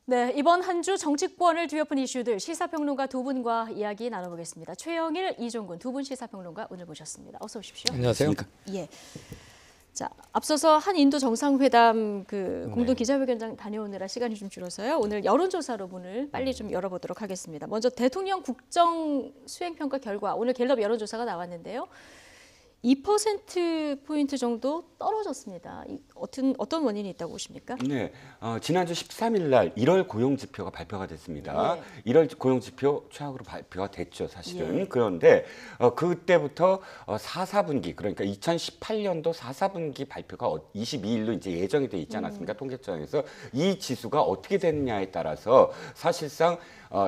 네, 이번 한 주 정치권을 뒤엎은 이슈들 시사평론가 두 분과 이야기 나눠보겠습니다. 최영일, 이종근 두 분 시사평론가 오늘 모셨습니다. 어서 오십시오. 안녕하세요. 예. 자, 앞서서 한인도 정상회담 공동 기자회견장 다녀오느라 시간이 좀 줄어서요. 오늘 여론조사로 문을 빨리 좀 열어보도록 하겠습니다. 먼저 대통령 국정 수행평가 결과 오늘 갤럽 여론조사가 나왔는데요. 2%포인트 정도 떨어졌습니다. 어떤 원인이 있다고 보십니까? 네, 지난주 13일 날 1월 고용지표가 발표가 됐습니다. 예. 1월 고용지표 최악으로 발표가 됐죠, 사실은. 예. 그런데 그때부터 4분기, 그러니까 2018년도 4분기 발표가 22일로 이제 예정이 돼 있지 않았습니까? 통계청에서 이 지수가 어떻게 됐느냐에 따라서 사실상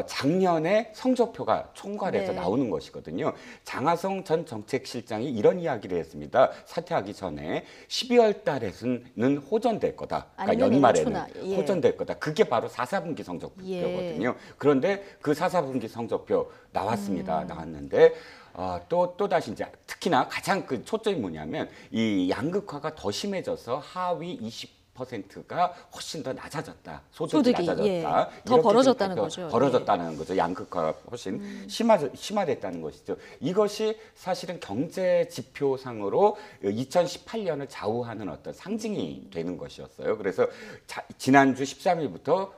작년에 성적표가 총괄해서 나오는 것이거든요. 장하성 전 정책실장이 이런 이야기를 했습니다. 사퇴하기 전에 12월 달에는 호전될 거다. 그러니까 연말에는 호전될 거다. 그게 바로 4분기 성적표거든요. 그런데 그 4분기 성적표 나왔습니다. 나왔는데 또 다시 이제 특히나 가장 그 초점이 뭐냐면 이 양극화가 더 심해져서 하위 20%가 훨씬 더 낮아졌다. 소득이 낮아졌다. 예. 더 벌어졌다는 거죠. 벌어졌다는 거죠. 양극화가 훨씬 심화됐다는 것이죠. 이것이 사실은 경제 지표상으로 2018년을 좌우하는 어떤 상징이 되는 것이었어요. 그래서 지난주 13일부터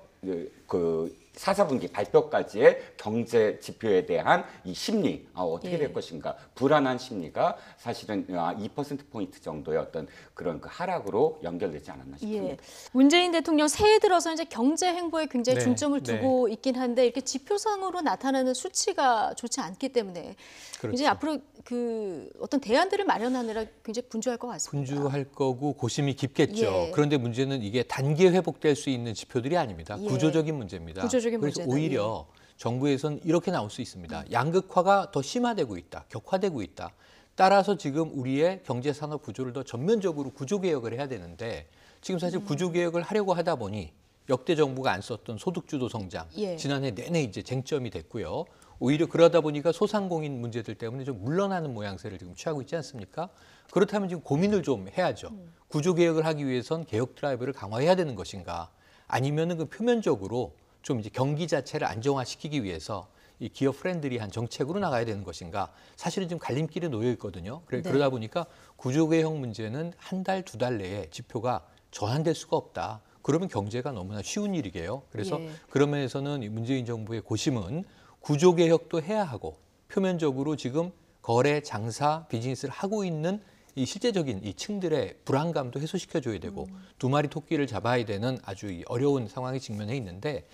그 4분기 발표까지의 경제 지표에 대한 이 심리, 어떻게 될 것인가, 불안한 심리가 사실은 2%포인트 정도의 어떤 그런 그 하락으로 연결되지 않았나 싶습니다. 예. 문재인 대통령 새해 들어서 이제 경제 행보에 굉장히 중점을 두고 있긴 한데 이렇게 지표상으로 나타나는 수치가 좋지 않기 때문에 그렇죠. 이제 앞으로 그 어떤 대안들을 마련하느라 굉장히 분주할 것 같습니다. 분주할 거고 고심이 깊겠죠. 예. 그런데 문제는 이게 단기에 회복될 수 있는 지표들이 아닙니다. 예. 구조적인 문제입니다. 구조적인 그래서 문제다. 오히려 정부에서는 이렇게 나올 수 있습니다. 양극화가 더 심화되고 있다. 격화되고 있다. 따라서 지금 우리의 경제산업 구조를 더 전면적으로 구조개혁을 해야 되는데 지금 사실 구조개혁을 하려고 하다 보니 역대 정부가 안 썼던 소득주도 성장, 지난해 내내 이제 쟁점이 됐고요. 오히려 그러다 보니까 소상공인 문제들 때문에 좀 물러나는 모양새를 지금 취하고 있지 않습니까? 그렇다면 지금 고민을 좀 해야죠. 구조개혁을 하기 위해선 개혁 드라이브를 강화해야 되는 것인가? 아니면은 그 표면적으로 좀 이제 경기 자체를 안정화시키기 위해서 이 기업 프렌들리한 정책으로 나가야 되는 것인가? 사실은 지금 갈림길에 놓여 있거든요. 그러다 보니까 구조개혁 문제는 한 달, 두 달 내에 지표가 전환될 수가 없다. 그러면 경제가 너무나 쉬운 일이게요. 그래서 그런 면에서는 이 문재인 정부의 고심은 구조개혁도 해야 하고 표면적으로 지금 거래, 장사, 비즈니스를 하고 있는 이 실제적인 이 층들의 불안감도 해소시켜줘야 되고 두 마리 토끼를 잡아야 되는 아주 어려운 상황에 직면해 있는데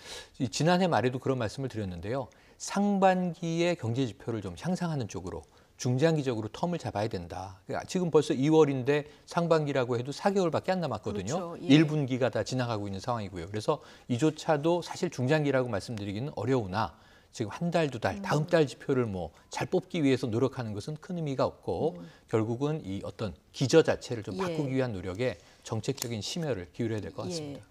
지난해 말에도 그런 말씀을 드렸는데요. 상반기의 경제 지표를 좀 향상하는 쪽으로 중장기적으로 텀을 잡아야 된다. 지금 벌써 2월인데 상반기라고 해도 4개월밖에 안 남았거든요. 그렇죠. 1분기가 다 지나가고 있는 상황이고요. 그래서 이조차도 사실 중장기라고 말씀드리기는 어려우나 지금 한 달, 두 달, 다음 달 지표를 뭐 잘 뽑기 위해서 노력하는 것은 큰 의미가 없고 결국은 이 어떤 기저 자체를 좀 바꾸기 위한 노력에 정책적인 심혈을 기울여야 될 것 같습니다.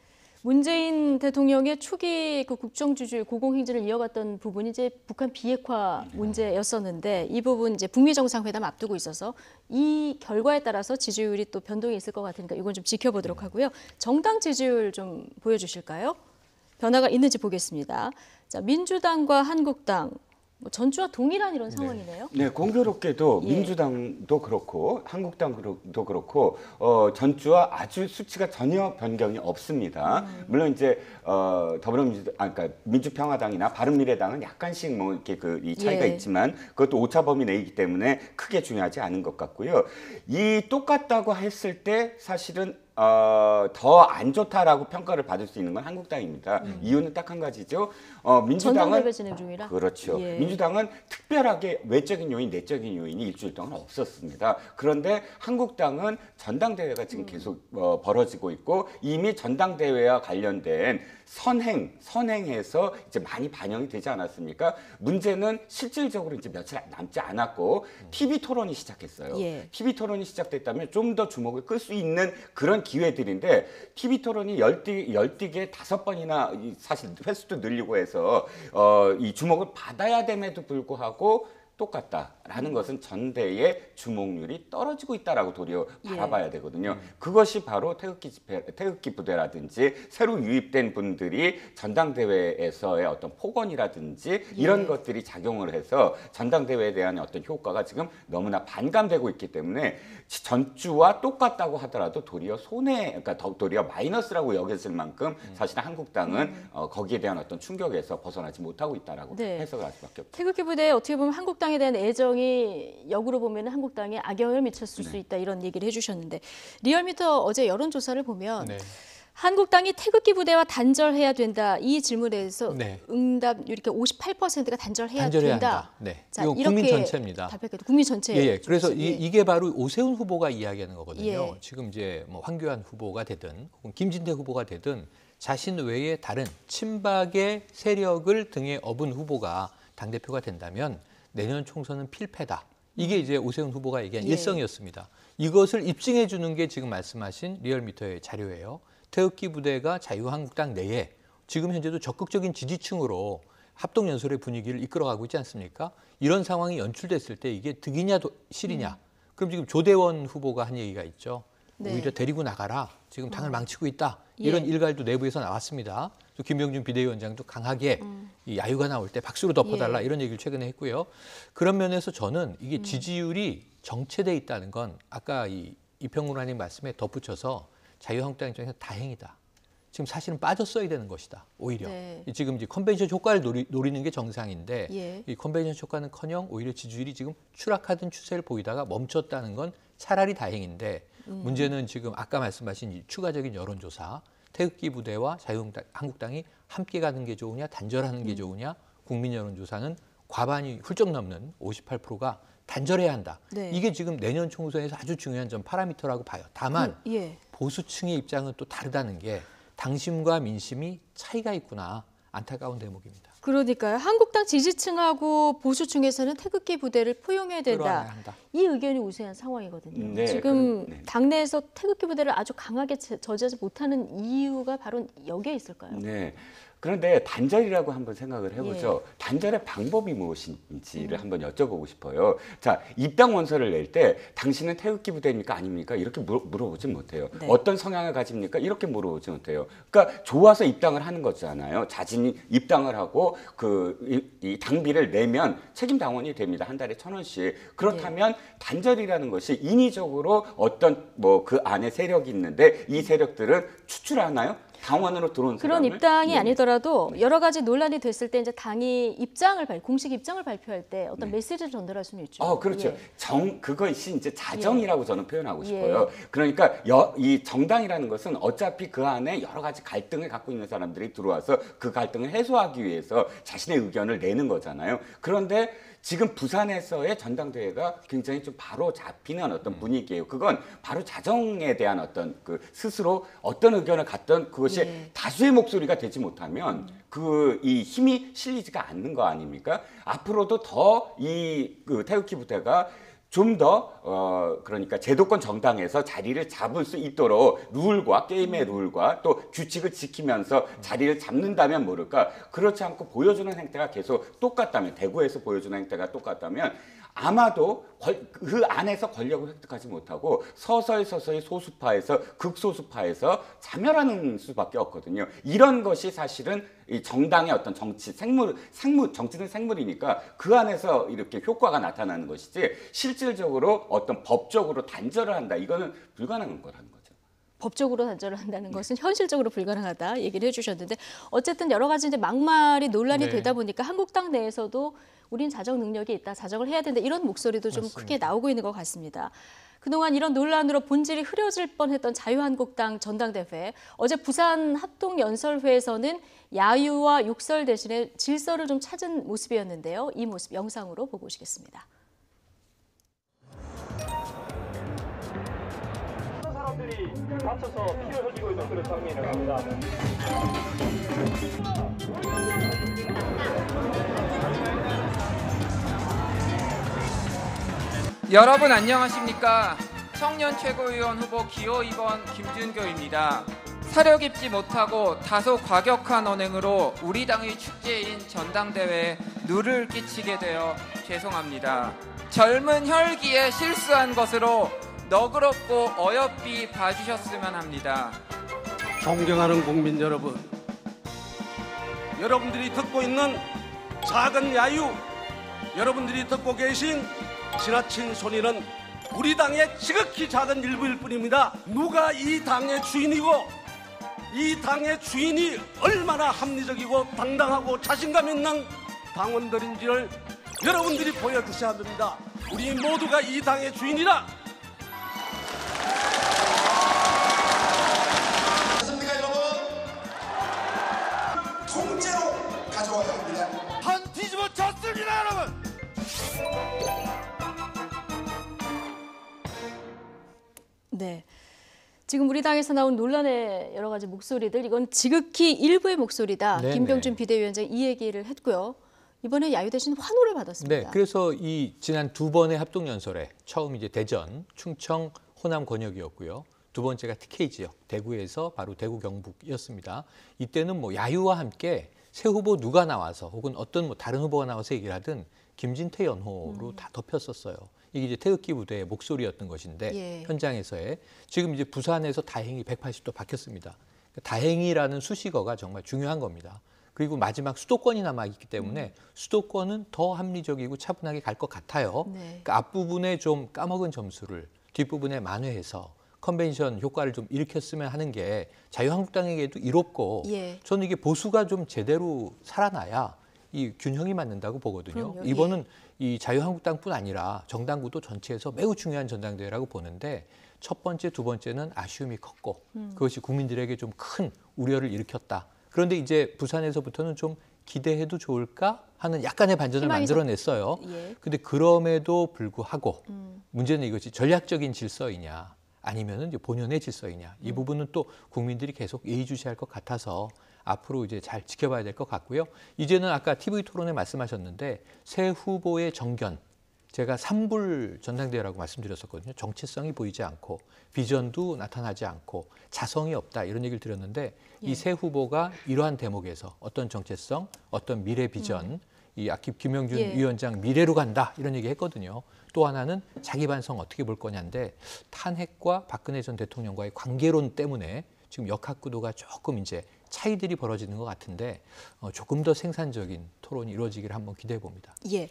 문재인 대통령의 초기 그 국정주주 고공행진을 이어갔던 부분이 이제 북한 비핵화 문제였었는데 이 부분 이제 북미 정상회담 앞두고 있어서 이 결과에 따라서 지지율이 또 변동이 있을 것 같으니까 이건 좀 지켜보도록 하고요. 정당 지지율 좀 보여주실까요? 변화가 있는지 보겠습니다. 자, 민주당과 한국당 전주와 동일한 이런 상황이네요. 네, 공교롭게도 민주당도 그렇고 한국당도 그렇고 전주와 아주 수치가 전혀 변경이 없습니다. 물론 이제 그러니까 민주평화당이나 바른미래당은 약간씩 뭐 이렇게 이 차이가 있지만 그것도 오차 범위 내이기 때문에 크게 중요하지 않은 것 같고요. 이 똑같다고 했을 때 사실은 더 안 좋다라고 평가를 받을 수 있는 건 한국당입니다. 이유는 딱 한 가지죠. 민주당은 전당대회 진행 중이라. 그렇죠. 민주당은 특별하게 외적인 요인, 내적인 요인이 일주일 동안 없었습니다. 그런데 한국당은 전당대회가 지금 계속 벌어지고 있고 이미 전당대회와 관련된 선행해서 이제 많이 반영이 되지 않았습니까? 문제는 실질적으로 이제 며칠 남지 않았고 TV 토론이 시작했어요. TV 토론이 시작됐다면 좀 더 주목을 끌 수 있는 그런 기회들인데 TV 토론이 열띠게 5번이나 사실 횟수도 늘리고 해서 이 주목을 받아야 됨에도 불구하고 똑같다라는 것은 전대의 주목률이 떨어지고 있다라고 도리어 바라봐야 되거든요. 그것이 바로 태극기 부대라든지 새로 유입된 분들이 전당대회에서의 어떤 폭언이라든지 이런 것들이 작용을 해서 전당대회에 대한 어떤 효과가 지금 너무나 반감되고 있기 때문에 전주와 똑같다고 하더라도 도리어 그러니까 도리어 마이너스라고 여겨질 만큼 사실 한국당은 거기에 대한 어떤 충격에서 벗어나지 못하고 있다라고 해석을 할 수밖에 없죠. 태극기 부대에 어떻게 보면 한국당에 대한 애정이 역으로 보면 한국당에 악영향을 미쳤을 수 있다 이런 얘기를 해주셨는데 리얼미터 어제 여론조사를 보면 한국당이 태극기 부대와 단절해야 된다 이 질문에 대해서 응답 이렇게 58%가 단절해야 된다. 자, 이건 국민 전체입니다. 답변했고 국민 전체. 예. 그래서 이게 바로 오세훈 후보가 이야기하는 거거든요. 지금 이제 뭐 황교안 후보가 되든 혹은 김진태 후보가 되든 자신 외에 다른 친박의 세력을 등에 업은 후보가 당대표가 된다면 내년 총선은 필패다. 이게 이제 오세훈 후보가 얘기한 일성이었습니다. 이것을 입증해 주는 게 지금 말씀하신 리얼미터의 자료예요. 태극기 부대가 자유한국당 내에 지금 현재도 적극적인 지지층으로 합동연설의 분위기를 이끌어가고 있지 않습니까? 이런 상황이 연출됐을 때 이게 득이냐 실이냐. 그럼 지금 조대원 후보가 한 얘기가 있죠. 오히려 데리고 나가라. 지금 당을 망치고 있다. 이런 일갈도 내부에서 나왔습니다. 또 김병준 비대위원장도 강하게 이 야유가 나올 때 박수로 덮어달라 이런 얘기를 최근에 했고요. 그런 면에서 저는 이게 지지율이 정체돼 있다는 건 아까 이평론가님 말씀에 덧붙여서 자유한국당 입장에서 다행이다. 지금 사실은 빠졌어야 되는 것이다. 오히려 지금 이제 컨벤션 효과를 노리는 게 정상인데 이 컨벤션 효과는커녕 오히려 지지율이 지금 추락하던 추세를 보이다가 멈췄다는 건 차라리 다행인데 문제는 지금 아까 말씀하신 이 추가적인 여론조사 태극기 부대와 자유한국당이 함께 가는 게 좋으냐 단절하는 게 좋으냐 국민 여론조사는 과반이 훌쩍 넘는 58%가 단절해야 한다. 이게 지금 내년 총선에서 아주 중요한 점 파라미터라고 봐요. 다만 보수층의 입장은 또 다르다는 게 당심과 민심이 차이가 있구나. 안타까운 대목입니다. 그러니까요. 한국당 지지층하고 보수층에서는 태극기 부대를 포용해야 된다. 이 의견이 우세한 상황이거든요. 지금 당내에서 태극기 부대를 아주 강하게 저지하지 못하는 이유가 바로 여기에 있을까요? 그런데 단절이라고 한번 생각을 해보죠. 단절의 방법이 무엇인지를 한번 여쭤보고 싶어요. 자, 입당 원서를 낼 때 당신은 태극기 부대입니까 아닙니까? 이렇게 물어보지 못해요. 어떤 성향을 가집니까? 이렇게 물어보지 못해요. 그러니까 좋아서 입당을 하는 거잖아요. 자신이 입당을 하고 이 당비를 내면 책임 당원이 됩니다. 한 달에 1,000원씩. 그렇다면 단절이라는 것이 인위적으로 어떤 그 안에 세력이 있는데 이 세력들은 추출하나요? 당원으로 들어온 그런 사람을? 입당이 아니더라도 여러 가지 논란이 됐을 때 이제 당이 공식 입장을 발표할 때 어떤 메시지를 전달할 수는 있죠. 그렇죠. 그것이 이제 자정이라고 저는 표현하고 싶어요. 그러니까 이 정당이라는 것은 어차피 그 안에 여러 가지 갈등을 갖고 있는 사람들이 들어와서 그 갈등을 해소하기 위해서 자신의 의견을 내는 거잖아요. 그런데 지금 부산에서의 전당대회가 굉장히 좀 바로 잡히는 어떤 분위기예요. 그건 바로 자정에 대한 어떤 스스로 어떤 의견을 갖던 그것이 다수의 목소리가 되지 못하면 이 힘이 실리지가 않는 거 아닙니까? 앞으로도 더 태극기 부대가 좀 더 그러니까 제도권 정당에서 자리를 잡을 수 있도록 게임의 룰과 또 규칙을 지키면서 자리를 잡는다면 모를까, 그렇지 않고 보여주는 행태가 계속 똑같다면, 대구에서 보여주는 행태가 똑같다면 아마도 그 안에서 권력을 획득하지 못하고 서서히 소수파에서 극소수파에서 자멸하는 수밖에 없거든요. 이런 것이 사실은 이 정당의 어떤 정치는 생물이니까 그 안에서 이렇게 효과가 나타나는 것이지, 실질적으로 어떤 법적으로 단절을 한다, 이거는 불가능한 거라는 거죠. 법적으로 단절을 한다는 것은 현실적으로 불가능하다 얘기를 해주셨는데, 어쨌든 여러 가지 이제 막말이 논란이 되다 보니까 한국당 내에서도 우린 자정 능력이 있다, 자정을 해야 된다, 이런 목소리도 좀 크게 나오고 있는 것 같습니다. 그동안 이런 논란으로 본질이 흐려질 뻔했던 자유한국당 전당대회, 어제 부산 합동연설회에서는 야유와 욕설 대신에 질서를 좀 찾은 모습이었는데요. 이 모습 영상으로 보고 오시겠습니다. 사람들이 다쳐서 피를 흘리고 있는 그런 장면을 합니다. 여러분 안녕하십니까? 청년 최고위원 후보 기호 2번 김준교입니다. 사려 깊지 못하고 다소 과격한 언행으로 우리 당의 축제인 전당대회에 누를 끼치게 되어 죄송합니다. 젊은 혈기에 실수한 것으로 너그럽고 어여삐 봐주셨으면 합니다. 존경하는 국민 여러분, 여러분들이 듣고 있는 작은 야유, 여러분들이 듣고 계신 지나친 소리는 우리 당의 지극히 작은 일부일 뿐입니다. 누가 이 당의 주인이고 이 당의 주인이 얼마나 합리적이고 당당하고 자신감 있는 당원들인지를 여러분들이 보여주셔야 합니다. 우리 모두가 이 당의 주인이라. 맞습니까, 여러분? 통째로 가져와야 합니다. 한 뒤집어 졌습니다, 여러분. 네. 지금 우리 당에서 나온 논란의 여러 가지 목소리들, 이건 지극히 일부의 목소리다. 네네. 김병준 비대위원장이 이 얘기를 했고요. 이번에 야유 대신 환호를 받았습니다. 네, 그래서 이 지난 두 번의 합동연설에 처음 이제 대전, 충청, 호남 권역이었고요. 두 번째가 TK 지역, 대구에서 바로 대구 경북이었습니다. 이때는 뭐 야유와 함께 새 후보 누가 나와서 혹은 어떤 뭐 다른 후보가 나와서 얘기를 하든 김진태 연호로 다 덮였었어요. 이게 이제 태극기 부대의 목소리였던 것인데 예. 현장에서의 지금 이제 부산에서 다행히 180도 바뀌었습니다. 다행이라는 수식어가 정말 중요한 겁니다. 그리고 마지막 수도권이 남아있기 때문에 수도권은 더 합리적이고 차분하게 갈 것 같아요. 네. 그러니까 앞부분에 좀 까먹은 점수를 뒷부분에 만회해서 컨벤션 효과를 좀 일으켰으면 하는 게 자유한국당에게도 이롭고 예. 저는 이게 보수가 좀 제대로 살아나야 이 균형이 맞는다고 보거든요. 그럼요. 이번은 이 자유한국당뿐 아니라 정당구도 전체에서 매우 중요한 전당대회라고 보는데 첫 번째, 두 번째는 아쉬움이 컸고 그것이 국민들에게 좀 큰 우려를 일으켰다. 그런데 이제 부산에서부터는 좀 기대해도 좋을까 하는 약간의 반전을 희망이 만들어냈어요. 예. 근데 그럼에도 불구하고 문제는 이것이 전략적인 질서이냐 아니면은 이제 본연의 질서이냐 이 부분은 또 국민들이 계속 예의주시할 것 같아서 앞으로 이제 잘 지켜봐야 될 것 같고요. 이제는 아까 TV 토론에 말씀하셨는데 새 후보의 정견 제가 삼불 전당대회라고 말씀드렸었거든요. 정체성이 보이지 않고 비전도 나타나지 않고 자성이 없다 이런 얘기를 드렸는데 이 새 후보가 이러한 대목에서 어떤 정체성, 어떤 미래 비전, 이 아까 김영준 예. 위원장 미래로 간다 이런 얘기 했거든요. 또 하나는 자기 반성 어떻게 볼 거냐인데 탄핵과 박근혜 전 대통령과의 관계론 때문에 지금 역학구도가 조금 이제 차이들이 벌어지는 것 같은데 조금 더 생산적인 토론이 이루어지기를 한번 기대해 봅니다. 예.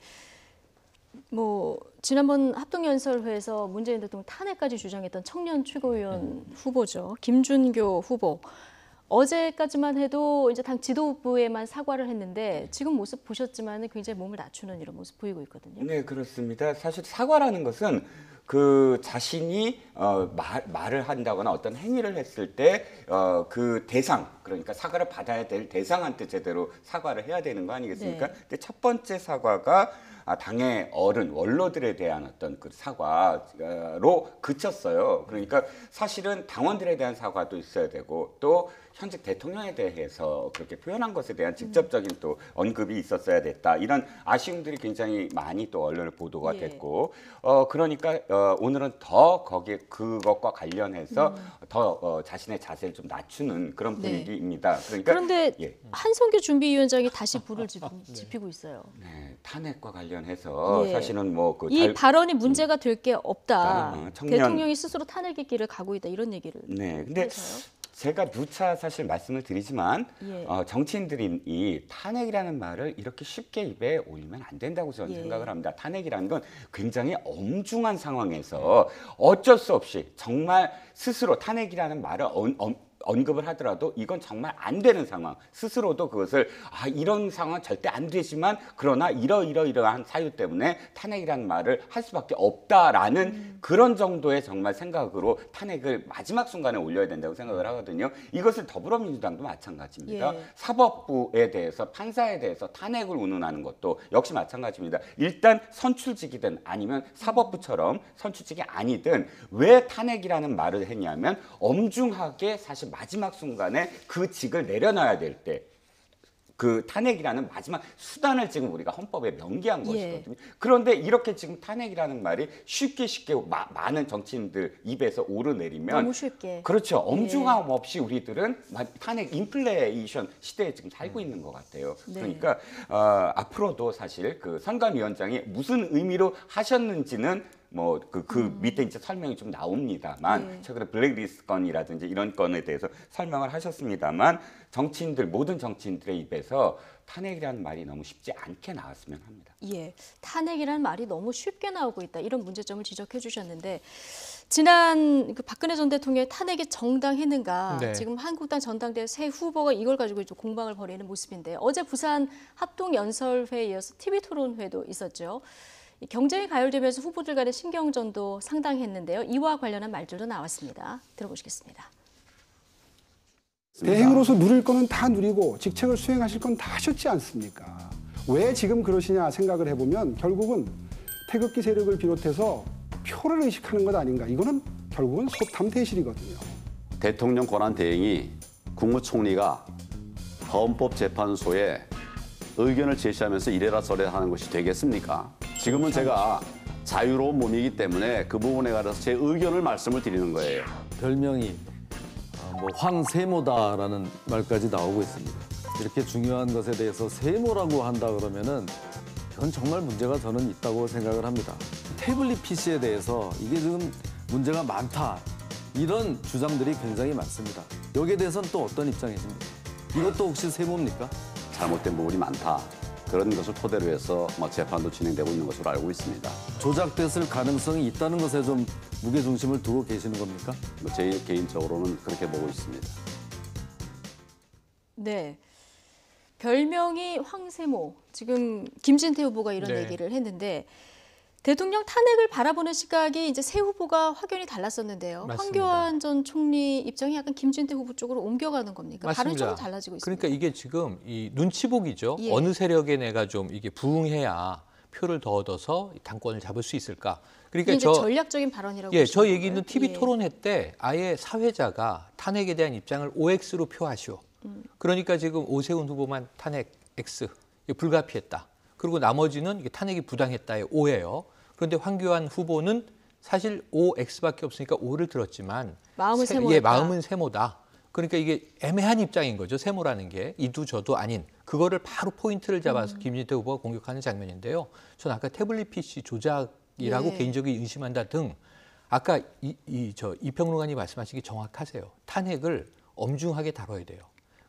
뭐 지난번 합동연설회에서 문재인 대통령 탄핵까지 주장했던 청년 최고위원 후보죠. 김준교 후보. 어제까지만 해도 이제 당 지도부에만 사과를 했는데 지금 모습 보셨지만 굉장히 몸을 낮추는 이런 모습 보이고 있거든요. 네, 그렇습니다. 사실 사과라는 것은 그 자신이 말을 한다거나 어떤 행위를 했을 때 그 대상, 그러니까 사과를 받아야 될 대상한테 제대로 사과를 해야 되는 거 아니겠습니까? 네. 근데 첫 번째 사과가 당의 어른, 원로들에 대한 어떤 그 사과로 그쳤어요. 그러니까 사실은 당원들에 대한 사과도 있어야 되고 또 현직 대통령에 대해서 그렇게 표현한 것에 대한 직접적인 또 언급이 있었어야 됐다. 이런 아쉬움들이 굉장히 많이 또 언론에 보도가 예. 됐고 그러니까 오늘은 더 거기에 그것과 관련해서 더 자신의 자세를 좀 낮추는 그런 네. 분위기입니다. 그러니까 그런데 예. 한성규 준비위원장이 다시 불을 지피고 있어요. 네, 탄핵과 관련해서 예. 사실은 뭐그 이 발언이 문제가 될 게 없다. 청년- 대통령이 스스로 탄핵의 길을 가고 있다. 이런 얘기를 네, 근데 해서요. 제가 누차 사실 말씀을 드리지만 예. 정치인들이 이 탄핵이라는 말을 이렇게 쉽게 입에 올리면 안 된다고 저는 예. 생각을 합니다. 탄핵이라는 건 굉장히 엄중한 상황에서 어쩔 수 없이 정말 스스로 탄핵이라는 말을 언급을 하더라도 이건 정말 안 되는 상황. 스스로도 그것을 이런 상황 절대 안 되지만 그러나 이러한 사유 때문에 탄핵이라는 말을 할 수밖에 없다라는 그런 정도의 정말 생각으로 탄핵을 마지막 순간에 올려야 된다고 생각을 하거든요. 이것을 더불어민주당도 마찬가지입니다. 예. 사법부에 대해서 판사에 대해서 탄핵을 운운하는 것도 역시 마찬가지입니다. 일단 선출직이든 아니면 사법부처럼 선출직이 아니든 왜 탄핵이라는 말을 했냐면 엄중하게 사실 마지막 순간에 그 직을 내려놔야 될 때 그 탄핵이라는 마지막 수단을 지금 우리가 헌법에 명기한 예. 것이거든요. 그런데 이렇게 지금 탄핵이라는 말이 쉽게 많은 정치인들 입에서 오르내리면 너무 쉽게. 그렇죠. 엄중함 없이 우리들은 탄핵 인플레이션 시대에 지금 살고 있는 것 같아요. 네. 그러니까 앞으로도 사실 그 선관위원장이 무슨 의미로 하셨는지는 뭐 그 밑에 이제 설명이 좀 나옵니다만 네. 최근에 블랙리스트 건이라든지 이런 건에 대해서 설명을 하셨습니다만 정치인들 모든 정치인들의 입에서 탄핵이라는 말이 너무 쉽지 않게 나왔으면 합니다. 예, 탄핵이라는 말이 너무 쉽게 나오고 있다. 이런 문제점을 지적해 주셨는데 지난 그 박근혜 전 대통령의 탄핵이 정당했는가? 네. 지금 한국당 전당대회 새 후보가 이걸 가지고 좀 공방을 벌이는 모습인데 어제 부산 합동연설회에 이어서 TV토론회도 있었죠. 이 경쟁이 가열되면서 후보들 간의 신경전도 상당했는데요. 이와 관련한 말들도 나왔습니다. 들어보시겠습니다. 대행으로서 누릴 거는 다 누리고 직책을 수행하실 건 다 하셨지 않습니까? 왜 지금 그러시냐 생각을 해보면 결국은 태극기 세력을 비롯해서 표를 의식하는 것 아닌가. 이거는 결국은 소탐대실이거든요. 대통령 권한 대행이 국무총리가 헌법재판소에 의견을 제시하면서 이래라 저래라 하는 것이 되겠습니까? 지금은 제가 자유로운 몸이기 때문에 그 부분에 관해서 제 의견을 말씀을 드리는 거예요. 별명이 뭐 황세모다라는 말까지 나오고 있습니다. 이렇게 중요한 것에 대해서 세모라고 한다 그러면은 그건 정말 문제가 저는 있다고 생각을 합니다. 태블릿 PC에 대해서 이게 지금 문제가 많다 이런 주장들이 굉장히 많습니다. 여기에 대해서는 또 어떤 입장이십니까? 이것도 혹시 세모입니까? 잘못된 부분이 많다. 그런 것을 토대로 해서 재판도 진행되고 있는 것으로 알고 있습니다. 조작됐을 가능성이 있다는 것에 좀 무게중심을 두고 계시는 겁니까? 제 개인적으로는 그렇게 보고 있습니다. 네. 별명이 황세모. 지금 김진태 후보가 이런 네. 얘기를 했는데 대통령 탄핵을 바라보는 시각이 이제 새 후보가 확연히 달랐었는데요. 맞습니다. 황교안 전 총리 입장이 약간 김진태 후보 쪽으로 옮겨가는 겁니까? 발언이 조금 달라지고 있습니다. 그러니까 이게 지금 이 눈치보기죠. 예. 어느 세력에 내가 좀 이게 부응해야 표를 더 얻어서 당권을 잡을 수 있을까? 그러니까 이게 이제 전략적인 발언이라고. 저 보시는 얘기는 건가요? TV 예. 토론회 때 아예 사회자가 탄핵에 대한 입장을 OX로 표하시오. 그러니까 지금 오세훈 후보만 탄핵 X 불가피했다. 그리고 나머지는 이게 탄핵이 부당했다의 O예요. 그런데 황교안 후보는 사실 OX밖에 없으니까 O를 들었지만 마음은 세모다. 예, 마음은 세모다. 그러니까 이게 애매한 입장인 거죠. 세모라는 게 이도 저도 아닌 그거를 바로 포인트를 잡아서 김진태 후보가 공격하는 장면인데요. 저는 아까 태블릿 PC 조작이라고 예. 개인적으로 의심한다 등 아까 이평론가님 말씀하신 게 정확하세요. 탄핵을 엄중하게 다뤄야 돼요.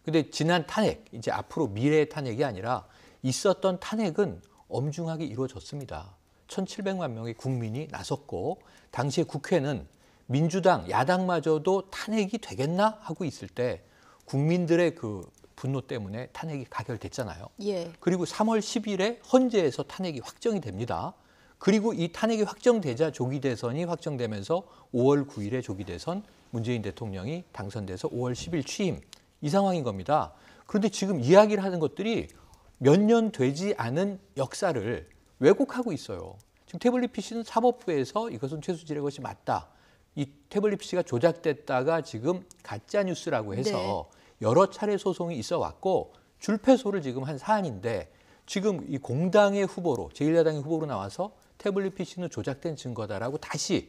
근데 지난 탄핵, 이제 앞으로 미래의 탄핵이 아니라 있었던 탄핵은 엄중하게 이루어졌습니다. 1,700만 명의 국민이 나섰고 당시에 국회는 민주당, 야당마저도 탄핵이 되겠나 하고 있을 때 국민들의 그 분노 때문에 탄핵이 가결됐잖아요. 예. 그리고 3월 10일에 헌재에서 탄핵이 확정이 됩니다. 그리고 이 탄핵이 확정되자 조기 대선이 확정되면서 5월 9일에 조기 대선 문재인 대통령이 당선돼서 5월 10일 취임 이 상황인 겁니다. 그런데 지금 이야기를 하는 것들이 몇 년 되지 않은 역사를 왜곡하고 있어요. 지금 태블릿 PC는 사법부에서 이것은 최수진의 것이 맞다. 이 태블릿 PC가 조작됐다가 지금 가짜 뉴스라고 해서 여러 차례 소송이 있어 왔고 줄패소를 지금 한 사안인데 지금 이 공당의 후보로 제1야당의 후보로 나와서 태블릿 PC는 조작된 증거다라고 다시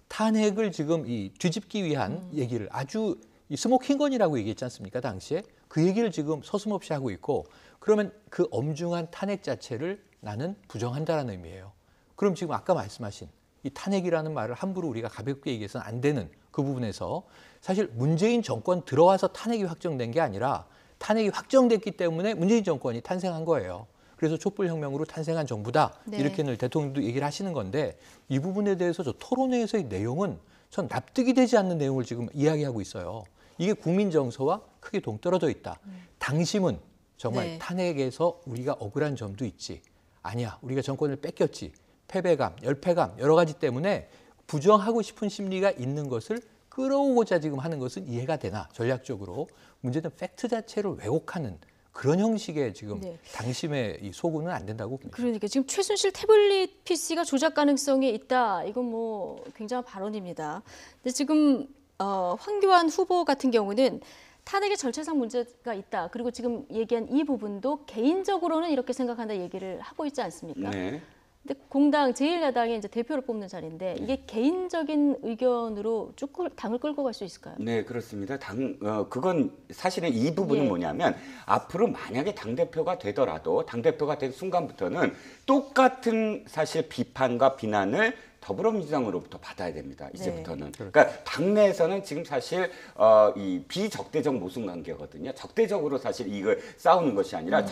탄핵을 지금 이 뒤집기 위한 얘기를 아주 이 스모킹건이라고 얘기했지 않습니까? 당시에 그 얘기를 지금 서슴없이 하고 있고 그러면 그 엄중한 탄핵 자체를 나는 부정한다라는 의미예요. 그럼 지금 아까 말씀하신 이 탄핵이라는 말을 함부로 우리가 가볍게 얘기해서는 안 되는 그 부분에서 사실 문재인 정권 들어와서 탄핵이 확정된 게 아니라 탄핵이 확정됐기 때문에 문재인 정권이 탄생한 거예요. 그래서 촛불혁명으로 탄생한 정부다. 네. 이렇게 늘 대통령도 얘기를 하시는 건데 이 부분에 대해서 저 토론회에서의 내용은 전 납득이 되지 않는 내용을 지금 이야기하고 있어요. 이게 국민 정서와 크게 동떨어져 있다. 당심은 정말 네. 탄핵에서 우리가 억울한 점도 있지. 아니야, 우리가 정권을 뺏겼지. 패배감, 열패감 여러 가지 때문에 부정하고 싶은 심리가 있는 것을 끌어오고자 지금 하는 것은 이해가 되나 전략적으로 문제는 팩트 자체를 왜곡하는 그런 형식의 지금 네. 당심의 이 소구는 안 된다고 봅니다. 그러니까 지금 최순실 태블릿 PC가 조작 가능성이 있다. 이건 뭐 굉장한 발언입니다. 근데 지금 황교안 후보 같은 경우는 탄핵의 절차상 문제가 있다. 그리고 지금 얘기한 이 부분도 개인적으로는 이렇게 생각한다 얘기를 하고 있지 않습니까? 네. 근데 공당 제1야당의 이제 대표를 뽑는 자리인데 이게 개인적인 의견으로 쭉 당을 끌고 갈 수 있을까요? 네, 그렇습니다. 그건 사실은 이 부분은 예. 뭐냐면 앞으로 만약에 당대표가 되더라도 당대표가 된 순간부터는 똑같은 사실 비판과 비난을 더불어민주당으로부터 받아야 됩니다. 이제부터는. 그러니까 당내에서는 지금 사실 이 비적대적 모순 관계거든요. 적대적으로 사실 이걸 싸우는 것이 아니라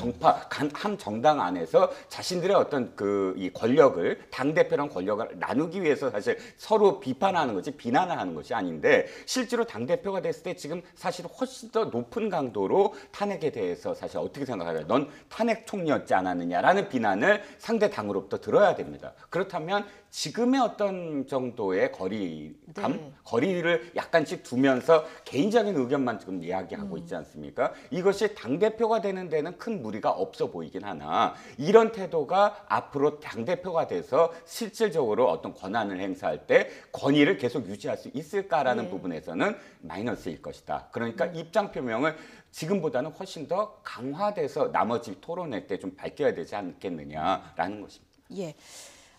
한 정당 안에서 자신들의 어떤 이 권력을 당대표랑 권력을 나누기 위해서 사실 서로 비판하는 거지 비난을 하는 것이 아닌데 실제로 당대표가 됐을 때 지금 사실 훨씬 더 높은 강도로 탄핵에 대해서 사실 어떻게 생각하냐. 넌 탄핵 총리였지 않았느냐라는 비난을 상대 당으로부터 들어야 됩니다. 그렇다면 지금의 어떤 정도의 거리를 약간씩 두면서 개인적인 의견만 지금 이야기하고 있지 않습니까? 이것이 당대표가 되는 데는 큰 무리가 없어 보이긴 하나 이런 태도가 앞으로 당대표가 돼서 실질적으로 어떤 권한을 행사할 때 권위를 계속 유지할 수 있을까라는 부분에서는 마이너스일 것이다. 그러니까 입장 표명을 지금보다는 훨씬 더 강화돼서 나머지 토론회 때 좀 밝혀야 되지 않겠느냐라는 것입니다. 예.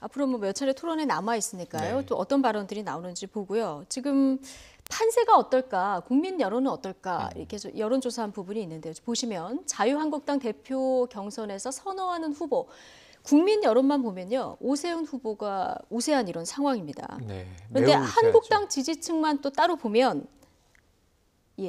앞으로 뭐 몇 차례 토론에 남아 있으니까요. 네. 또 어떤 발언들이 나오는지 보고요. 지금 판세가 어떨까, 국민 여론은 어떨까 이렇게 여론조사한 부분이 있는데요. 보시면 자유한국당 대표 경선에서 선호하는 후보, 국민 여론만 보면요. 오세훈 후보가 우세한 이런 상황입니다. 네, 그런데 매우 한국당 지지층만 또 따로 보면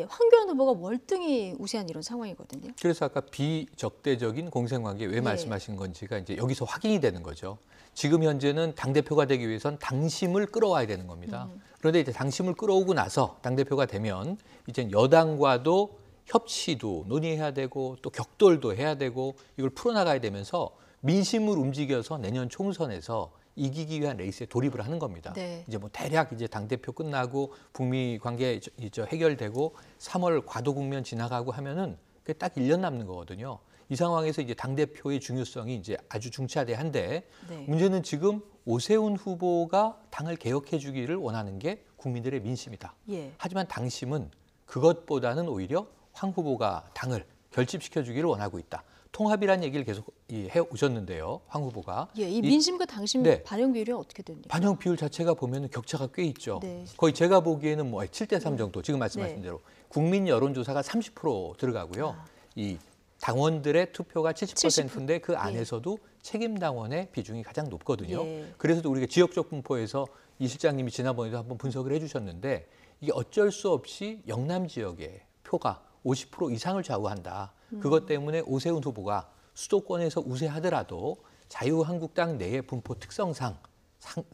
황교안 후보가 월등히 우세한 이런 상황이거든요. 그래서 아까 비적대적인 공생관계 왜 말씀하신 건지가 이제 여기서 확인이 되는 거죠. 지금 현재는 당대표가 되기 위해선 당심을 끌어와야 되는 겁니다. 그런데 이제 당심을 끌어오고 나서 당대표가 되면 이제 여당과도 협치도 논의해야 되고 또 격돌도 해야 되고 이걸 풀어나가야 되면서 민심을 움직여서 내년 총선에서 이기기 위한 레이스에 돌입을 하는 겁니다. 네. 이제 뭐 대략 이제 당대표 끝나고 북미 관계 해결되고 3월 과도 국면 지나가고 하면은 그게 딱 1년 남는 거거든요. 이 상황에서 이제 당대표의 중요성이 이제 아주 중차대한데 문제는 지금 오세훈 후보가 당을 개혁해 주기를 원하는 게 국민들의 민심이다. 하지만 당심은 그것보다는 오히려 황 후보가 당을 결집시켜 주기를 원하고 있다. 통합이라는 얘기를 계속 해오셨는데요. 황 후보가. 이 민심과 당심 반영 비율이 어떻게 됩니까? 반영 비율 자체가 보면 격차가 꽤 있죠. 네. 거의 제가 보기에는 뭐 7대3 정도 지금 말씀하신 대로 국민 여론조사가 30% 들어가고요. 이 당원들의 투표가 70%인데 그 안에서도 책임 당원의 비중이 가장 높거든요. 그래서 우리가 지역적 분포에서 이 실장님이 지난번에도 한번 분석을 해주셨는데 이게 어쩔 수 없이 영남 지역의 표가 50% 이상을 좌우한다. 그것 때문에 오세훈 후보가 수도권에서 우세하더라도 자유한국당 내의 분포 특성상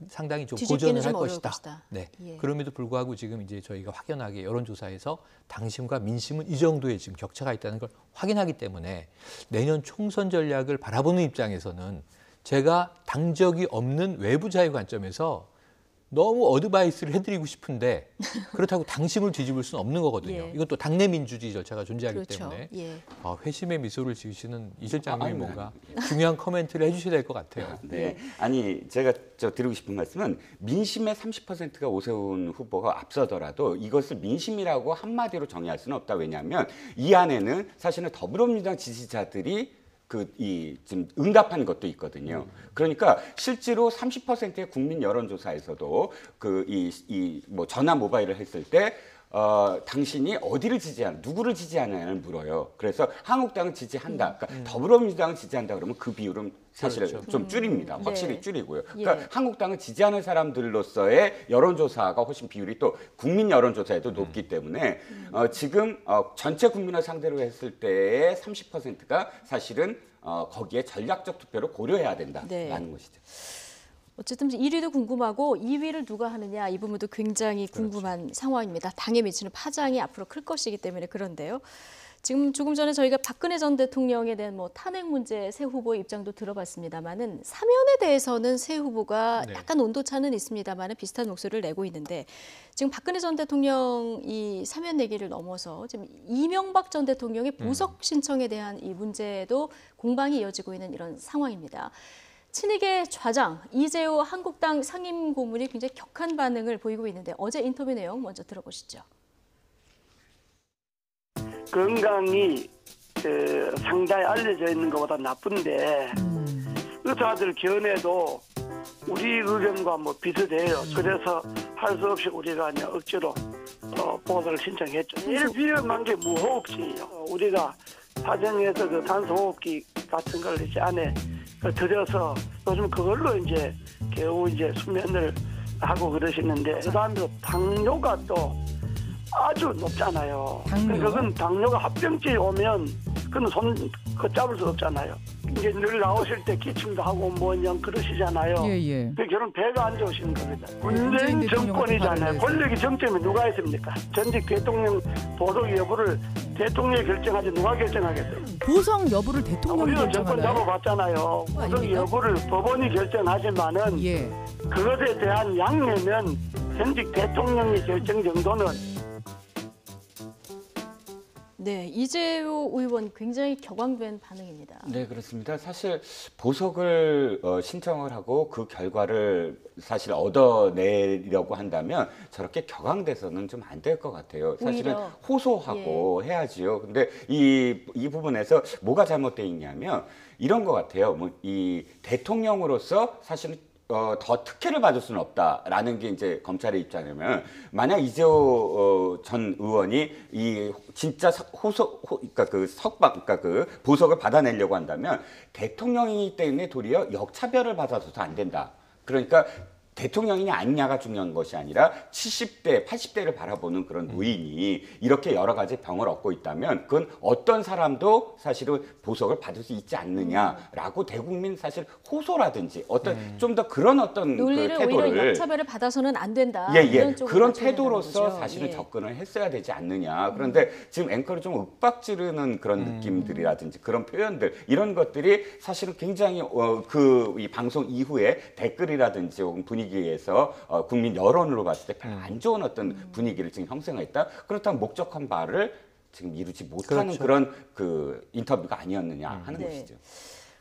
상당히 좀 고전을 할 것이다. 네. 그럼에도 불구하고 지금 이제 저희가 확연하게 여론조사에서 당심과 민심은 이 정도의 지금 격차가 있다는 걸 확인하기 때문에 내년 총선 전략을 바라보는 입장에서는 제가 당적이 없는 외부 자유 관점에서 너무 어드바이스를 해드리고 싶은데 그렇다고 당심을 뒤집을 수는 없는 거거든요. 이건 또 당내 민주주의 절차가 존재하기 때문에 회심의 미소를 지으시는 이 실장님이 뭔가 중요한 코멘트를 해주셔야 될 것 같아요. 네, 아니 제가 드리고 싶은 말씀은 민심의 30%가 오세훈 후보가 앞서더라도 이것을 민심이라고 한마디로 정의할 수는 없다. 왜냐하면 이 안에는 사실은 더불어민주당 지지자들이 지금 응답한 것도 있거든요. 그러니까 실제로 30%의 국민 여론조사에서도 뭐 전화 모바일을 했을 때 당신이 어디를 지지하냐, 누구를 지지하냐를 물어요. 그래서 한국당을 지지한다. 그러니까 더불어민주당을 지지한다 그러면 그 비율은 사실 좀 줄입니다. 확실히 줄이고요. 그러니까 한국당을 지지하는 사람들로서의 여론조사가 훨씬 비율이 또 국민 여론조사에도 높기 때문에 지금 전체 국민을 상대로 했을 때의 30%가 사실은 거기에 전략적 투표를 고려해야 된다라는 것이죠. 어쨌든 1위도 궁금하고 2위를 누가 하느냐 이 부분도 굉장히 궁금한 상황입니다. 당에 미치는 파장이 앞으로 클 것이기 때문에 그런데요. 지금 조금 전에 저희가 박근혜 전 대통령에 대한 뭐 탄핵 문제 새 후보의 입장도 들어봤습니다만은 사면에 대해서는 새 후보가 약간 온도차는 있습니다만은 비슷한 목소리를 내고 있는데 지금 박근혜 전 대통령 이 사면 내기를 넘어서 지금 이명박 전 대통령의 보석 신청에 대한 이 문제도 공방이 이어지고 있는 이런 상황입니다. 친이계 좌장 이재호 한국당 상임고문이 굉장히 격한 반응을 보이고 있는데 어제 인터뷰 내용 먼저 들어보시죠. 건강이 상당히 알려져 있는 것보다 나쁜데 의사들 견해도 우리 의견과 뭐 비슷해요. 그래서 할 수 없이 우리가 이제 억지로 보호를 신청했죠. 제일 위험한 게 무호흡증이에요. 우리가 사정에서 그 단소호흡기 같은 걸 이제 안에 들여서 요즘 그걸로 이제 겨우 이제 수면을 하고 그러시는데 그다음에 당뇨가 또 아주 높잖아요. 그건 당뇨가 합병증이 오면 그건 손 걷잡을 수 없잖아요. 이제 늘 나오실 때 기침도 하고 뭐냐 그러시잖아요. 예. 결혼 배가 안 좋으신 겁니다. 문재인 정권이잖아요. 권력의 정점에 누가 있습니까? 전직 대통령 보석 여부를 대통령이 결정하지 누가 결정하겠어요? 보석 여부를 대통령이 우리도 정권 결정하나요? 잡아봤잖아요. 보석 여부를 법원이 결정하지만은 그것에 대한 양해는 현직 대통령의 결정 정도는. 네, 이재호 의원 굉장히 격앙된 반응입니다. 네, 그렇습니다. 사실 보석을 신청을 하고 그 결과를 사실 얻어내려고 한다면 저렇게 격앙돼서는 좀 안 될 것 같아요. 사실은 오히려, 호소하고 해야지요. 근데 이 부분에서 뭐가 잘못돼 있냐면 이런 것 같아요. 뭐 이 대통령으로서 사실은 더 특혜를 받을 수는 없다라는 게 이제 검찰의 입장이면 만약 이재호 전 의원이 이 진짜 그러니까 그 보석을 받아내려고 한다면 대통령이기 때문에 도리어 역차별을 받아서도 안 된다. 그러니까 대통령이냐 아니냐가 중요한 것이 아니라 70대, 80대를 바라보는 그런 노인이 이렇게 여러 가지 병을 얻고 있다면 그건 어떤 사람도 사실은 보석을 받을 수 있지 않느냐라고 대국민 사실 호소라든지 어떤 좀 더 그런 어떤 논리를 그 태도를 오히려 역차별을 봐서는 안 된다. 이런 쪽으로 그런 가져야 태도로서 되는 거죠. 사실은 접근을 했어야 되지 않느냐. 그런데 지금 앵커를 좀 윽박지르는 그런 느낌들이라든지 그런 표현들 이런 것들이 사실은 굉장히 이 방송 이후에 댓글이라든지 혹은 분위기에서 국민 여론으로 봤을 때 별로 안 좋은 어떤 분위기를 지금 형성했다. 그렇다면 목적한 바를 지금 이루지 못하는 그런 그 인터뷰가 아니었느냐 하는 것이죠.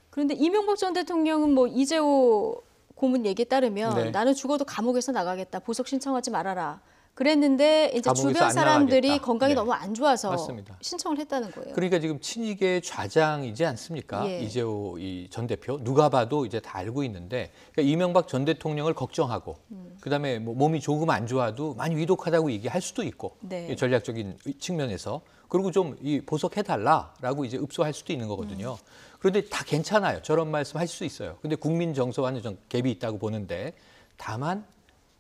그런데 이명박 전 대통령은 뭐 이재호 고문 얘기에 따르면 나는 죽어도 감옥에서 나가겠다. 보석 신청하지 말아라. 그랬는데 이제 주변 사람들이 나가겠다. 건강이 너무 안 좋아서 맞습니다. 신청을 했다는 거예요. 그러니까 지금 친이계 좌장이지 않습니까? 이재호 전 대표 누가 봐도 이제 다 알고 있는데 그러니까 이명박 전 대통령을 걱정하고 그다음에 뭐 몸이 조금 안 좋아도 많이 위독하다고 얘기할 수도 있고 전략적인 측면에서 그리고 좀 이 보석해달라라고 이제 읍소할 수도 있는 거거든요. 그런데 다 괜찮아요. 저런 말씀 할 수 있어요. 근데 국민 정서와는 좀 갭이 있다고 보는데 다만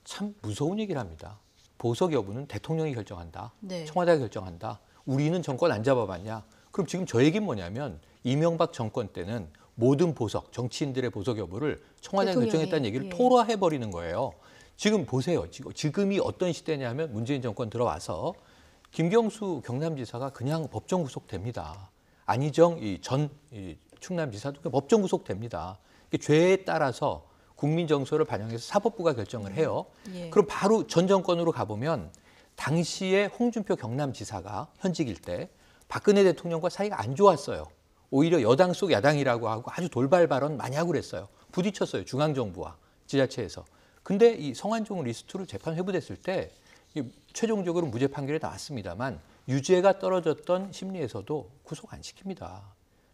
참 무서운 얘기를 합니다. 보석 여부는 대통령이 결정한다. 청와대가 결정한다. 우리는 정권 안 잡아봤냐. 그럼 지금 저 얘기는 뭐냐면 이명박 정권 때는 모든 보석, 정치인들의 보석 여부를 청와대가 결정했다는 얘기를 토로해버리는 거예요. 지금 보세요. 지금이 어떤 시대냐면 문재인 정권 들어와서 김경수 경남지사가 그냥 법정 구속됩니다. 안희정 전 충남지사도 그냥 법정 구속됩니다. 죄에 따라서 국민 정서를 반영해서 사법부가 결정을 해요. 그럼 바로 전 정권으로 가보면 당시에 홍준표 경남지사가 현직일 때 박근혜 대통령과 사이가 안 좋았어요. 오히려 여당 속 야당이라고 하고 아주 돌발 발언 많이 하고 그랬어요. 부딪혔어요. 중앙정부와 지자체에서. 근데 이 성완종 리스트를 재판 회부됐을 때 최종적으로 무죄 판결이 나왔습니다만 유죄가 떨어졌던 심리에서도 구속 안 시킵니다.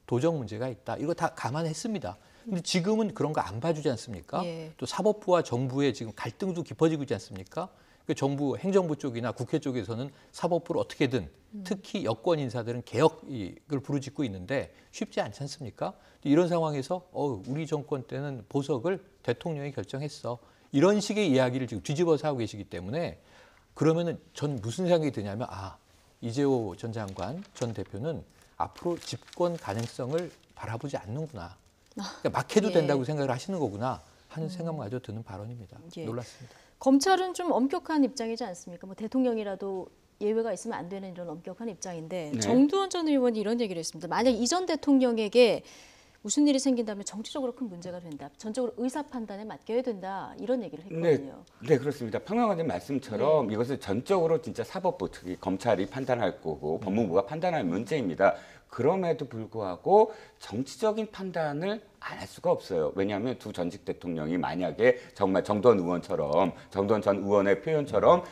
도적 문제가 있다. 이거 다 감안했습니다. 근데 지금은 그런 거 안 봐주지 않습니까? 또 사법부와 정부의 지금 갈등도 깊어지고 있지 않습니까? 그 정부, 행정부 쪽이나 국회 쪽에서는 사법부를 어떻게든 특히 여권 인사들은 개혁을 부르짖고 있는데 쉽지 않지 않습니까? 이런 상황에서 우리 정권 때는 보석을 대통령이 결정했어. 이런 식의 이야기를 지금 뒤집어서 하고 계시기 때문에 그러면은 전 무슨 생각이 드냐면 이재호 전 장관, 전 대표는 앞으로 집권 가능성을 바라보지 않는구나. 그러니까 막 해도 된다고 생각을 하시는 거구나 하는 생각마저 드는 발언입니다. 놀랐습니다. 검찰은 좀 엄격한 입장이지 않습니까? 뭐 대통령이라도 예외가 있으면 안 되는 이런 엄격한 입장인데 정두원 전 의원이 이런 얘기를 했습니다. 만약 이 전 대통령에게 무슨 일이 생긴다면 정치적으로 큰 문제가 된다. 전적으로 의사 판단에 맡겨야 된다. 이런 얘기를 했거든요. 네, 그렇습니다. 평론가님 말씀처럼 이것을 전적으로 진짜 사법부, 특히 검찰이 판단할 거고 법무부가 판단할 문제입니다. 그럼에도 불구하고 정치적인 판단을 안 할 수가 없어요. 왜냐하면 두 전직 대통령이 만약에 정말 정도원 전 의원의 표현처럼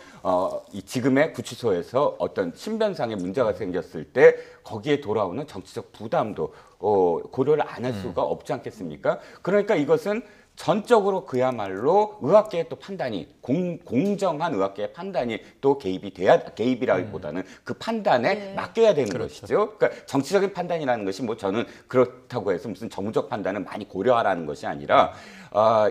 이 지금의 구치소에서 어떤 신변상의 문제가 생겼을 때 거기에 돌아오는 정치적 부담도 고려를 안 할 수가 없지 않겠습니까? 그러니까 이것은 전적으로 그야말로 의학계의 또 판단이 공정한 의학계의 판단이 또 개입이라기보다는 그 판단에 맡겨야 되는 것이죠. 그러니까 정치적인 판단이라는 것이 뭐 저는 그렇다고 해서 무슨 정무적 판단을 많이 고려하라는 것이 아니라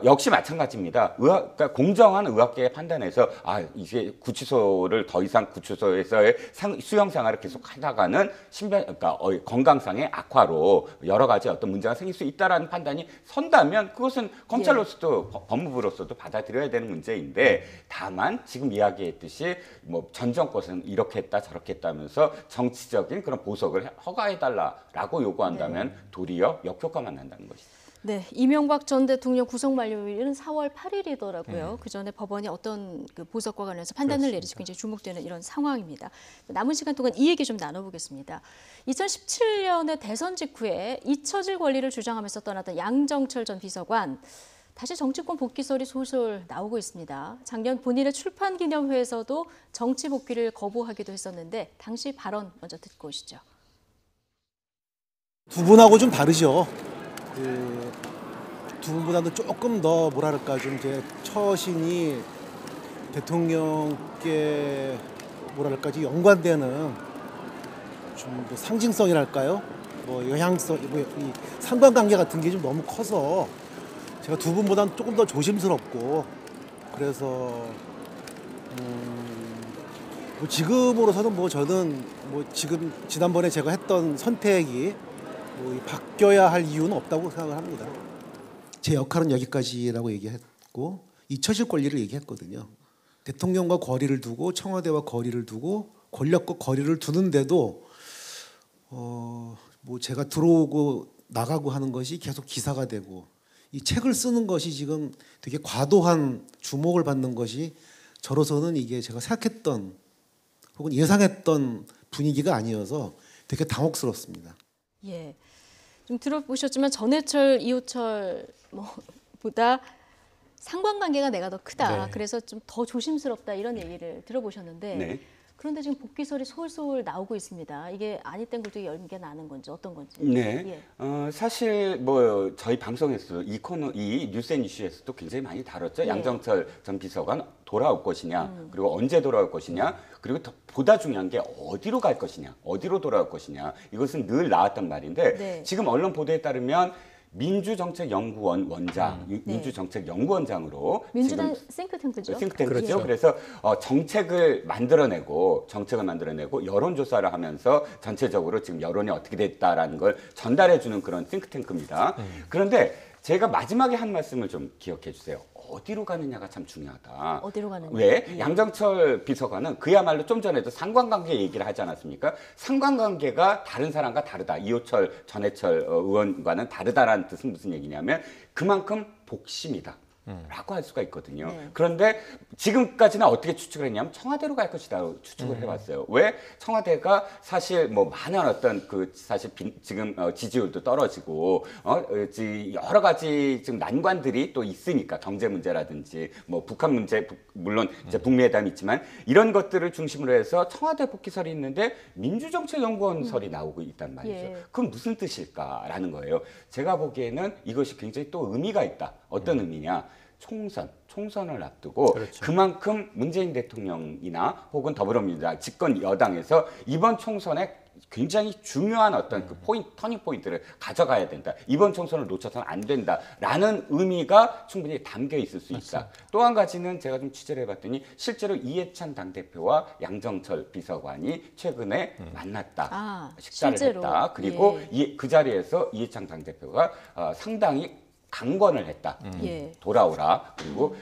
역시 마찬가지입니다. 그러니까 공정한 의학계의 판단에서 이제 구치소를 더 이상 구치소에서의 수용 생활을 계속 하다가는 그러니까 건강상의 악화로 여러 가지 어떤 문제가 생길 수 있다라는 판단이 선다면 그것은 검찰로서도 법무부로서도 받아들여야 되는 문제인데 다만 지금 이야기했듯이 뭐 전 정권은 이렇게 했다 저렇게 했다면서 정치적인 그런 보석을 허가해달라라고 요구한다면 도리어 역효과만 난다는 것이죠. 네, 이명박 전 대통령 구속 만료일은 4월 8일이더라고요. 그 전에 법원이 어떤 그 보석과 관련해서 판단을 내릴지 굉장히 주목되는 이런 상황입니다. 남은 시간 동안 이 얘기 좀 나눠보겠습니다. 2017년에 대선 직후에 잊혀질 권리를 주장하면서 떠났던 양정철 전 비서관. 다시 정치권 복귀설이 솔솔 나오고 있습니다. 작년 본인의 출판 기념회에서도 정치 복귀를 거부하기도 했었는데 당시 발언 먼저 듣고 오시죠. 두 분하고 좀 다르죠. 두 분보다도 조금 더 뭐랄까 좀 이제 처신이 대통령께 뭐랄까 좀 연관되는 좀 뭐 상징성이랄까요? 뭐 영향성, 뭐 이 상관관계 같은 게 좀 너무 커서 제가 두 분보다는 조금 더 조심스럽고 그래서 뭐 지금으로서는 뭐 저는 뭐 지금 지난번에 제가 했던 선택이 뭐 바뀌어야 할 이유는 없다고 생각을 합니다. 제 역할은 여기까지라고 얘기했고 잊혀질 권리를 얘기했거든요. 대통령과 거리를 두고 청와대와 거리를 두고 권력과 거리를 두는데도 뭐 제가 들어오고 나가고 하는 것이 계속 기사가 되고 이 책을 쓰는 것이 지금 되게 과도한 주목을 받는 것이 저로서는 이게 제가 생각했던 혹은 예상했던 분위기가 아니어서 되게 당혹스럽습니다. 예, 좀 들어보셨지만 전해철, 이호철 보다 상관관계가 내가 더 크다. 네. 그래서 좀 더 조심스럽다 이런 얘기를 들어보셨는데 네. 그런데 지금 복귀설이 솔솔 나오고 있습니다. 이게 아니 땐 굴뚝에 열게 나는 건지 어떤 건지. 네. 예. 사실 뭐 저희 방송에서 이 뉴스앤 이슈에서도 굉장히 많이 다뤘죠. 네. 양정철 전 비서관 돌아올 것이냐, 그리고 언제 돌아올 것이냐, 그리고 더 보다 중요한 게 어디로 갈 것이냐, 어디로 돌아올 것이냐. 이것은 늘 나왔던 말인데 네. 지금 언론 보도에 따르면 민주정책연구원 원장, 민주정책연구원장으로 민주당 지금 싱크탱크죠. 싱크탱크죠. 그렇죠. 그래서 정책을 만들어내고 여론조사를 하면서 전체적으로 지금 여론이 어떻게 됐다라는 걸 전달해주는 그런 싱크탱크입니다. 그런데 제가 마지막에 한 말씀을 좀 기억해 주세요. 어디로 가느냐가 참 중요하다. 어디로 가느냐. 왜? 예. 양정철 비서관은 그야말로 좀 전에도 상관관계 얘기를 하지 않았습니까? 상관관계가 다른 사람과 다르다. 이호철, 전해철 의원과는 다르다라는 뜻은 무슨 얘기냐면 그만큼 복심이다. 라고 할 수가 있거든요. 네. 그런데 지금까지는 어떻게 추측을 했냐면 청와대로 갈 것이다 추측을 해왔어요. 왜? 청와대가 사실 뭐 많은 어떤 사실 지금 지지율도 떨어지고 여러 가지 지금 난관들이 또 있으니까 경제 문제라든지 뭐 북한 문제 물론 이제 북미회담이 있지만 이런 것들을 중심으로 해서 청와대 복귀설이 있는데 민주정책연구원설이 나오고 있단 말이죠. 예. 그건 무슨 뜻일까라는 거예요. 제가 보기에는 이것이 굉장히 또 의미가 있다. 어떤 의미냐? 총선을 앞두고 그렇죠. 그만큼 문재인 대통령이나 혹은 더불어민주당 집권 여당에서 이번 총선에 굉장히 중요한 어떤 그 터닝 포인트를 가져가야 된다. 이번 총선을 놓쳐서는 안 된다라는 의미가 충분히 담겨 있을 수 있다. 또 한 가지는 제가 좀 취재를 해봤더니 실제로 이해찬 당대표와 양정철 비서관이 최근에 만났다. 식사를 실제로. 했다. 그리고 예. 그 자리에서 이해찬 당대표가 상당히 강권을 했다. 예. 돌아오라. 그리고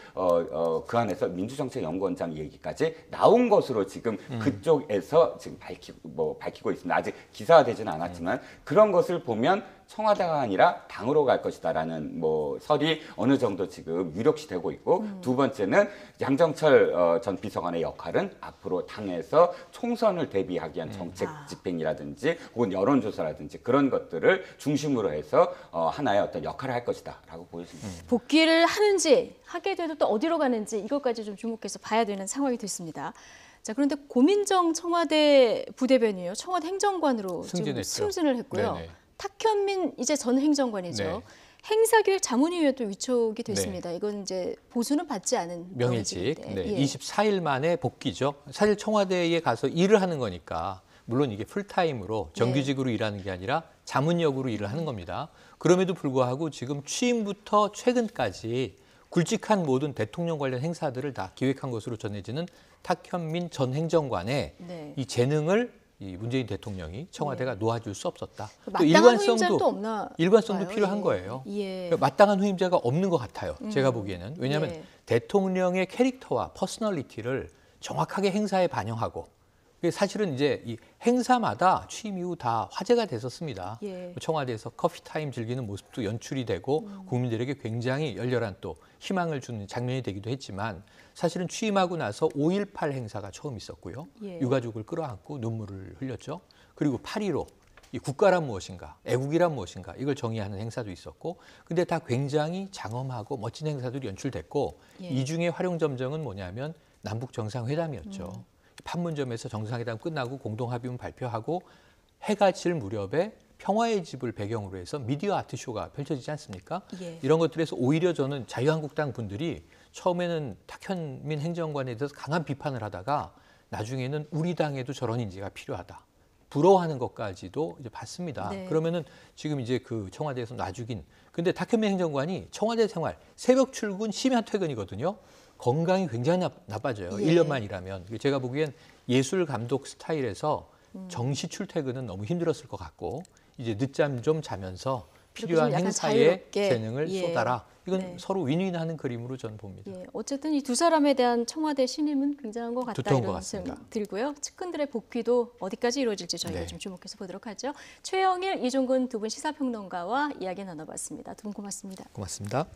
그 안에서 민주정책연구원장 얘기까지 나온 것으로 지금 그쪽에서 지금 밝히고 있습니다. 아직 기사화되지는 않았지만 그런 것을 보면 청와대가 아니라 당으로 갈 것이다라는 뭐 설이 어느 정도 지금 유력시 되고 있고 두 번째는 양정철 전 비서관의 역할은 앞으로 당에서 총선을 대비하기 위한 정책 집행이라든지 혹은 여론조사라든지 그런 것들을 중심으로 해서 하나의 어떤 역할을 할 것이다라고 보여집니다. 복귀를 하는지 하게 돼도 또 어디로 가는지 이것까지 좀 주목해서 봐야 되는 상황이 됐습니다. 자, 그런데 고민정 청와대 부대변이요, 청와대 행정관으로 지금 승진을 했고요. 네네. 탁현민 이제 전 행정관이죠. 네. 행사기획 자문위원도 위촉이 됐습니다. 네. 이건 이제 보수는 받지 않은 명예직. 네. 예. 24일 만에 복귀죠. 사실 청와대에 가서 일을 하는 거니까 물론 이게 풀타임으로 정규직으로 일하는 게 아니라 자문역으로 일을 하는 겁니다. 그럼에도 불구하고 지금 취임부터 최근까지 굵직한 모든 대통령 관련 행사들을 다 기획한 것으로 전해지는 탁현민 전 행정관의 이 재능을 이 문재인 대통령이 청와대가 놓아줄 수 없었다. 또 일관성도 필요한 거예요. 예. 그러니까 마땅한 후임자가 없는 것 같아요. 제가 보기에는. 왜냐하면 대통령의 캐릭터와 퍼스널리티를 정확하게 행사에 반영하고 사실은 이제 이 행사마다 취임 이후 다 화제가 됐었습니다. 청와대에서 커피 타임 즐기는 모습도 연출이 되고 국민들에게 굉장히 열렬한 또 희망을 주는 장면이 되기도 했지만 사실은 취임하고 나서 5.18 행사가 처음 있었고요. 유가족을 끌어안고 눈물을 흘렸죠. 그리고 8.15 이 국가란 무엇인가, 애국이란 무엇인가 이걸 정의하는 행사도 있었고 근데 다 굉장히 장엄하고 멋진 행사들이 연출됐고 이 중에 활용점정은 뭐냐면 남북 정상회담이었죠. 판문점에서 정상회담 끝나고 공동합의문 발표하고 해가 질 무렵에 평화의 집을 배경으로 해서 미디어 아트쇼가 펼쳐지지 않습니까? 이런 것들에서 오히려 저는 자유한국당 분들이 처음에는 탁현민 행정관에 대해서 강한 비판을 하다가 나중에는 우리 당에도 저런 인재가 필요하다. 부러워하는 것까지도 이제 봤습니다. 그러면은 지금 이제 그 청와대에서 놔주긴. 근데 탁현민 행정관이 청와대 생활 새벽 출근 심야 퇴근이거든요. 건강이 굉장히 나빠져요. 1년만 일하면. 제가 보기엔 예술 감독 스타일에서 정시 출퇴근은 너무 힘들었을 것 같고 이제 늦잠 좀 자면서 필요한 행사에 재능을 쏟아라. 이건 서로 윈윈하는 그림으로 저는 봅니다. 어쨌든 이 두 사람에 대한 청와대 신임은 굉장한 것 같다 이런 말씀 들고요. 측근들의 복귀도 어디까지 이루어질지 저희가 좀 주목해서 보도록 하죠. 최영일, 이종근 두 분 시사평론가와 이야기 나눠봤습니다. 두 분 고맙습니다. 고맙습니다.